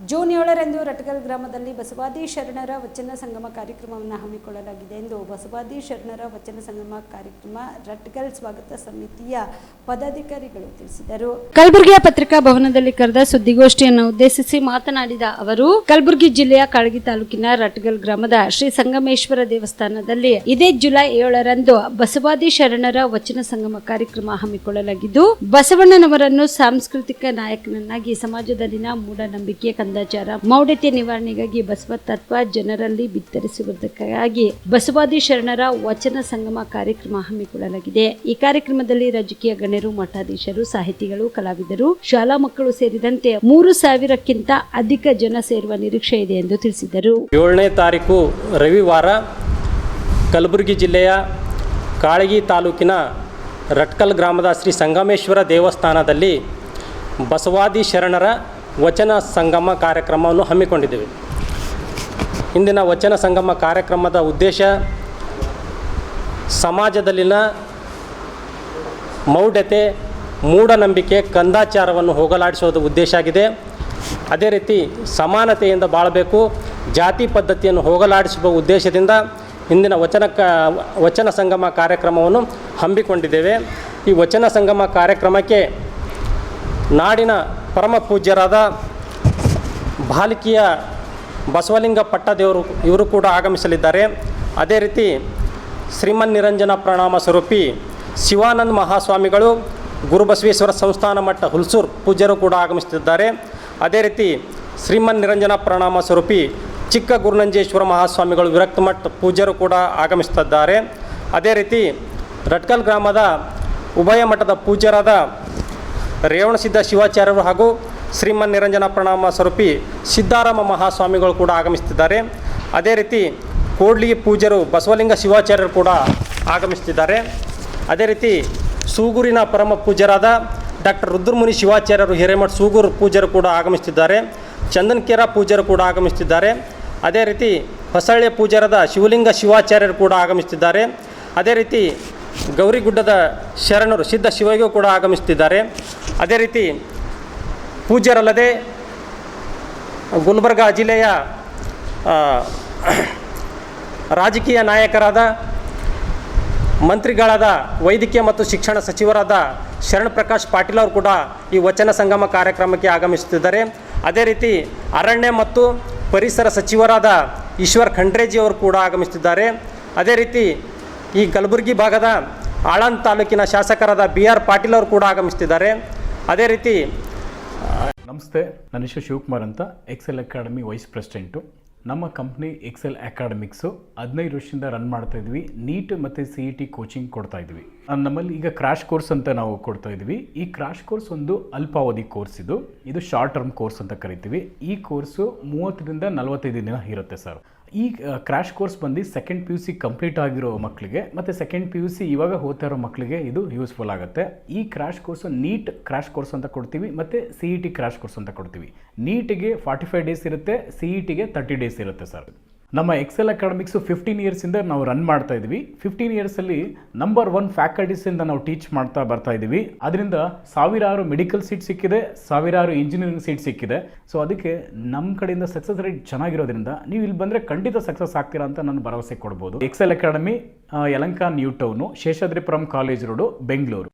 June 7ರಂದು Ratkal ಗ್ರಾಮದಲ್ಲಿ ಬಸವಾದಿ ಶರಣರ ವಚನ ಸಂಗಮ ಕಾರ್ಯಕ್ರಮವನ್ನು ಹಮ್ಮಿಕೊಳ್ಳಲಾಗಿದೆ ಎಂದು ಬಸವಾದಿ ಶರಣರ ವಚನ ಸಂಗಮ ಕಾರ್ಯಕ್ರಮ ರಟ್ಕಲ್ ಸ್ವಾಗತ ಸಮಿತಿಯ ಪದಾಧಿಕಾರಿಗಳು ತಿಳಿಸಿದರು. ಕಲಬುರಗಿಯ ಪತ್ರಿಕಾ ಭವನದಲ್ಲಿ ಕರೆದ ಸುದ್ದಿಗೋಷ್ಠಿಯನ್ನು ಉದ್ದೇಶಿಸಿ ಮಾತನಾಡಿದ ಅವರು, ಕಲಬುರಗಿ ಜಿಲ್ಲೆಯ ಕಾಳಗಿ ತಾಲೂಕಿನ ರಟ್ಕಲ್ ಗ್ರಾಮದ ಶ್ರೀ ಸಂಗಮೇಶ್ವರ ದೇವಸ್ಥಾನದಲ್ಲಿ ಇದೇ ಜುಲೈ 7ರಂದು ಬಸವಾದಿ ಶರಣರ ವಚನ ಸಂಗಮ ಕಾರ್ಯಕ್ರಮ ಹಮ್ಮಿಕೊಳ್ಳಲಾಗಿದ್ದು, ಬಸವಣ್ಣನವರನ್ನು ಸಾಂಸ್ಕೃತಿಕ ನಾಯಕನನ್ನಾಗಿ ಸಮಾಜದಲ್ಲಿನ ಮೂಢನಂಬಿಕೆ, ಕಂದಾಚಾರ, ಮೌಢ್ಯತೆ ನಿವಾರಣೆಗಾಗಿ ಬಸವ ತತ್ವ ಜನರಲ್ಲಿ ಬಿತ್ತರಿಸುವುದಕ್ಕಾಗಿ ಬಸವಾದಿ ಶರಣರ ವಚನ ಸಂಗಮ ಕಾರ್ಯಕ್ರಮ ಹಮ್ಮಿಕೊಳ್ಳಲಾಗಿದೆ. ಈ ಕಾರ್ಯಕ್ರಮದಲ್ಲಿ ರಾಜಕೀಯ ಗಣ್ಯರು, ಮಠಾಧೀಶರು, ಸಾಹಿತಿಗಳು, ಕಲಾವಿದರು, ಶಾಲಾ ಮಕ್ಕಳು ಸೇರಿದಂತೆ 3,000ಕ್ಕಿಂತ ಅಧಿಕ ಜನ ಸೇರುವ ನಿರೀಕ್ಷೆ ಇದೆ ಎಂದು ತಿಳಿಸಿದರು. 7ನೇ ತಾರೀಕು ರವಿವಾರ ಕಲಬುರಗಿ ಜಿಲ್ಲೆಯ ಕಾಳಗಿ ತಾಲೂಕಿನ ರಟ್ಕಲ್ ಗ್ರಾಮದ ಶ್ರೀ ಸಂಗಮೇಶ್ವರ ದೇವಸ್ಥಾನದಲ್ಲಿ ಬಸವಾದಿ ಶರಣರ ವಚನ ಸಂಗಮ ಕಾರ್ಯಕ್ರಮವನ್ನು ಹಮ್ಮಿಕೊಂಡಿದ್ದೇವೆ. ಇಂದಿನ ವಚನ ಸಂಗಮ ಕಾರ್ಯಕ್ರಮದ ಉದ್ದೇಶ ಸಮಾಜದಲ್ಲಿನ ಮೌಢ್ಯತೆ, ಮೂಢನಂಬಿಕೆ, ಕಂದಾಚಾರವನ್ನು ಹೋಗಲಾಡಿಸೋದು ಉದ್ದೇಶ ಆಗಿದೆ. ಅದೇ ರೀತಿ ಸಮಾನತೆಯಿಂದ ಬಾಳಬೇಕು, ಜಾತಿ ಪದ್ಧತಿಯನ್ನು ಹೋಗಲಾಡಿಸುವ ಉದ್ದೇಶದಿಂದ ಇಂದಿನ ವಚನ ಸಂಗಮ ಕಾರ್ಯಕ್ರಮವನ್ನು ಹಮ್ಮಿಕೊಂಡಿದ್ದೇವೆ. ಈ ವಚನ ಸಂಗಮ ಕಾರ್ಯಕ್ರಮಕ್ಕೆ ನಾಡಿನ ಪರಮ ಪೂಜ್ಯರಾದ ಬಾಲಕಿಯ ಬಸವಲಿಂಗ ಪಟ್ಟದೇವರು ಇವರು ಕೂಡ ಆಗಮಿಸಲಿದ್ದಾರೆ. ಅದೇ ರೀತಿ ಶ್ರೀಮನ್ ನಿರಂಜನ ಪ್ರಣಾಮ ಸ್ವರೂಪಿ ಶಿವಾನಂದ ಮಹಾಸ್ವಾಮಿಗಳು, ಗುರುಬಸವೇಶ್ವರ ಸಂಸ್ಥಾನ ಮಠ ಹುಲ್ಸೂರು ಪೂಜ್ಯರು ಕೂಡ ಆಗಮಿಸುತ್ತಿದ್ದಾರೆ. ಅದೇ ರೀತಿ ಶ್ರೀಮನ್ ನಿರಂಜನ ಪ್ರಣಾಮ ಸ್ವರೂಪಿ ಚಿಕ್ಕ ಗುರುನಂಜೇಶ್ವರ ಮಹಾಸ್ವಾಮಿಗಳು ವಿರಕ್ತ ಮಠ ಪೂಜ್ಯರು ಕೂಡ ಆಗಮಿಸುತ್ತಿದ್ದಾರೆ. ಅದೇ ರೀತಿ ರಟ್ಕಲ್ ಗ್ರಾಮದ ಉಭಯ ಮಠದ ಪೂಜ್ಯರಾದ ರೇವಣಸಿದ್ಧ ಶಿವಾಚಾರ್ಯರು ಹಾಗೂ ಶ್ರೀಮನ್ ನಿರಂಜನ ಪ್ರಣಾಮ ಸ್ವರೂಪಿ ಸಿದ್ದಾರಾಮ ಮಹಾಸ್ವಾಮಿಗಳು ಕೂಡ ಆಗಮಿಸುತ್ತಿದ್ದಾರೆ. ಅದೇ ರೀತಿ ಕೋಡ್ಲಿಗೆ ಪೂಜ್ಯರು ಬಸವಲಿಂಗ ಶಿವಾಚಾರ್ಯರು ಕೂಡ ಆಗಮಿಸುತ್ತಿದ್ದಾರೆ. ಅದೇ ರೀತಿ ಸೂಗೂರಿನ ಪರಮ ಪೂಜ್ಯರಾದ ಡಾಕ್ಟರ್ ರುದ್ರಮುನಿ ಶಿವಾಚಾರ್ಯರು ಹಿರೇಮಠ ಸೂಗೂರು ಪೂಜ್ಯರು ಕೂಡ ಆಗಮಿಸುತ್ತಿದ್ದಾರೆ. ಚಂದನ್ಕೇರ ಪೂಜ್ಯರು ಕೂಡ ಆಗಮಿಸುತ್ತಿದ್ದಾರೆ. ಅದೇ ರೀತಿ ಹೊಸಳ್ಳಿಯ ಪೂಜ್ಯರಾದ ಶಿವಲಿಂಗ ಶಿವಾಚಾರ್ಯರು ಕೂಡ ಆಗಮಿಸುತ್ತಿದ್ದಾರೆ. ಅದೇ ರೀತಿ ಗೌರಿಗುಡ್ಡದ ಶರಣರು ಸಿದ್ಧ ಶಿವಯ್ಯ ಕೂಡ ಆಗಮಿಸುತ್ತಿದ್ದಾರೆ. ಅದೇ ರೀತಿ ಪೂಜ್ಯರಲ್ಲದೆ ಗುಲ್ಬರ್ಗಾ ಜಿಲ್ಲೆಯ ರಾಜಕೀಯ ನಾಯಕರಾದ ಮಂತ್ರಿಗಳಾದ ವೈದ್ಯಕೀಯ ಮತ್ತು ಶಿಕ್ಷಣ ಸಚಿವರಾದ ಶರಣ್ ಪ್ರಕಾಶ್ ಪಾಟೀಲ್ ಅವರು ಕೂಡ ಈ ವಚನ ಸಂಗಮ ಕಾರ್ಯಕ್ರಮಕ್ಕೆ ಆಗಮಿಸುತ್ತಿದ್ದಾರೆ. ಅದೇ ರೀತಿ ಅರಣ್ಯ ಮತ್ತು ಪರಿಸರ ಸಚಿವರಾದ ಈಶ್ವರ್ ಖಂಡ್ರೇಜಿ ಅವರು ಕೂಡ ಆಗಮಿಸುತ್ತಿದ್ದಾರೆ. ಅದೇ ರೀತಿ ಈ ಕಲಬುರಗಿ ಭಾಗದ ಆಳಂದ್ ತಾಲೂಕಿನ ಶಾಸಕರಾದ BR ಪಾಟೀಲ್ ಅವರು ಕೂಡ ಆಗಮಿಸುತ್ತಿದ್ದಾರೆ. ಅದೇ ರೀತಿ ನಮಸ್ತೆ, ನನ್ನ ಹೆಸರು ಶಿವಕುಮಾರ್ ಅಂತ, ಎಕ್ಸೆಲ್ ಅಕಾಡೆಮಿ ವೈಸ್ ಪ್ರೆಸಿಡೆಂಟು. ನಮ್ಮ ಕಂಪ್ನಿ ಎಕ್ಸೆಲ್ ಅಕಾಡೆಮಿಕ್ಸು 15 ವರ್ಷದಿಂದ ರನ್ ಮಾಡ್ತಾ ಇದ್ವಿ. ನೀಟ್ ಮತ್ತು CET ಕೋಚಿಂಗ್ ಕೊಡ್ತಾ ಇದ್ವಿ. ನಮ್ಮಲ್ಲಿ ಈಗ ಕ್ರಾಶ್ ಕೋರ್ಸ್ ಅಂತ ನಾವು ಕೊಡ್ತಾ ಇದ್ವಿ. ಈ ಕ್ರಾಶ್ ಕೋರ್ಸ್ ಒಂದು ಅಲ್ಪಾವಧಿ ಕೋರ್ಸ್. ಇದು ಶಾರ್ಟ್ ಟರ್ಮ್ ಕೋರ್ಸ್ ಅಂತ ಕರಿತೀವಿ. ಈ ಕೋರ್ಸು 30ರಿಂದ 45 ದಿನ ಇರುತ್ತೆ ಸರ್. ಈ ಕ್ರಾಶ್ ಕೋರ್ಸ್ ಬಂದು ಸೆಕೆಂಡ್ PUC ಕಂಪ್ಲೀಟ್ ಆಗಿರೋ ಮಕ್ಕಳಿಗೆ ಮತ್ತು ಸೆಕೆಂಡ್ PUC ಇವಾಗ ಓದ್ತಾ ಇರೋ ಮಕ್ಕಳಿಗೆ ಇದು ಯೂಸ್ಫುಲ್ ಆಗುತ್ತೆ. ಈ crash course NEET crash course ಅಂತ ಕೊಡ್ತೀವಿ ಮತ್ತು CET ಕ್ರಾಶ್ ಕೋರ್ಸ್ ಅಂತ ಕೊಡ್ತೀವಿ. ನೀಟಿಗೆ 45 ಡೇಸ್ ಇರುತ್ತೆ, CETಗೆ 30 ಡೇಸ್ ಇರುತ್ತೆ ಸರ್. ನಮ್ಮ ಎಕ್ಸೆಲ್ ಅಕಾಡೆಮಿಕ್ಸು 15 ಇಯರ್ಸಿಂದ ನಾವು ರನ್ ಮಾಡ್ತಾ ಇದ್ವಿ. 15 ಇಯರ್ಸಲ್ಲಿ ನಂಬರ್ 1 ಫ್ಯಾಕಲ್ಟೀಸಿಂದ ನಾವು ಟೀಚ್ ಮಾಡ್ತಾ ಬರ್ತಾ ಇದ್ದೀವಿ. ಅದರಿಂದ ಸಾವಿರಾರು ಮೆಡಿಕಲ್ ಸೀಟ್ ಸಿಕ್ಕಿದೆ, ಸಾವಿರಾರು ಇಂಜಿನಿಯರಿಂಗ್ ಸೀಟ್ ಸಿಕ್ಕಿದೆ. ಸೊ ಅದಕ್ಕೆ ನಮ್ಮ ಕಡೆಯಿಂದ ಸಕ್ಸಸ್ ರೇಟ್ ಚೆನ್ನಾಗಿರೋದ್ರಿಂದ ನೀವು ಇಲ್ಲಿ ಬಂದರೆ ಖಂಡಿತ ಸಕ್ಸಸ್ ಆಗ್ತೀರಾ ಅಂತ ನಾನು ಭರವಸೆ ಕೊಡ್ಬೋದು. Excel Academy Yelahanka new town, Seshadripuram college road, Bengaluru.